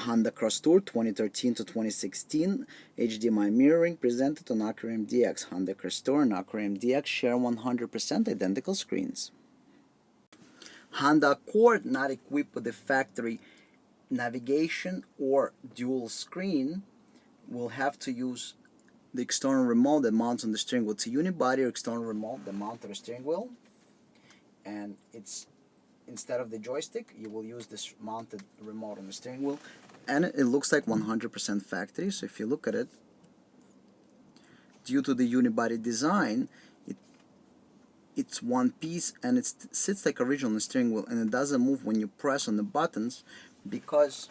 Honda Crosstour 2013 to 2016 HDMI mirroring presented on Acura MDX. Honda Crosstour and Acura MDX share 100% identical screens. Honda Accord, not equipped with the factory navigation or dual screen, will have to use the external remote that mounts on the steering wheel. It's a unibody or external remote that mounts on the steering wheel, and it's instead of the joystick, you will use this mounted remote on the steering wheel, and it looks like 100% factory. So if you look at it, due to the unibody design, it's one piece and it sits like original on the steering wheel, and it doesn't move when you press on the buttons because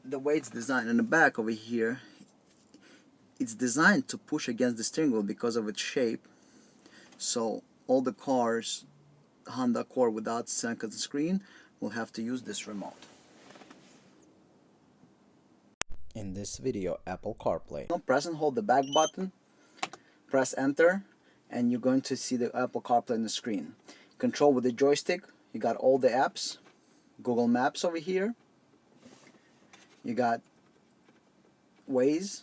the way it's designed. In the back over here, it's designed to push against the steering wheel because of its shape. So all the cars, Honda Accord without second screen, will have to use this remote. In this video, Apple CarPlay. Press and hold the back button, press enter, and you're going to see the Apple CarPlay on the screen. Control with the joystick, you got all the apps, Google Maps over here, you got Waze,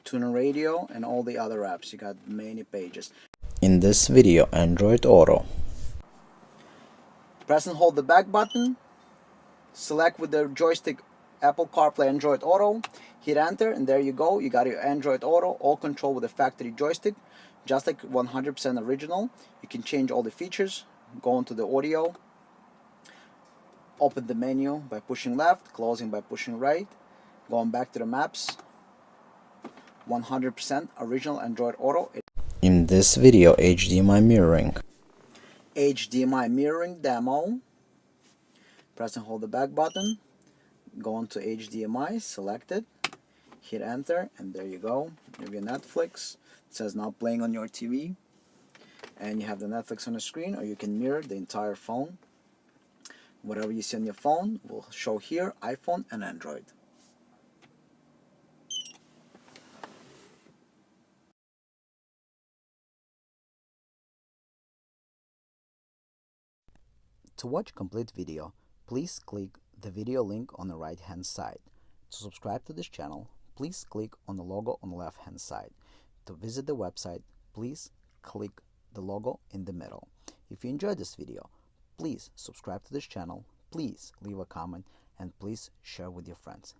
Tuner Radio, and all the other apps. You got many pages. In this video, Android Auto. Press and hold the back button, select with the joystick Apple CarPlay Android Auto, hit enter, and there you go. You got your Android Auto, all control with the factory joystick, just like 100% original. You can change all the features, go into the audio, open the menu by pushing left, closing by pushing right, going back to the maps. 100% original Android Auto. In this video, HDMI mirroring. HDMI mirroring demo. Press and hold the back button, go into HDMI, select it, hit enter, and there you go. You have your Netflix. It says now playing on your TV, and you have the Netflix on the screen, or you can mirror the entire phone. Whatever you see on your phone will show here, iPhone and Android. To watch complete video, please click the video link on the right hand side. To subscribe to this channel, please click on the logo on the left hand side. To visit the website, please click the logo in the middle. If you enjoyed this video, please subscribe to this channel, please leave a comment, and please share with your friends.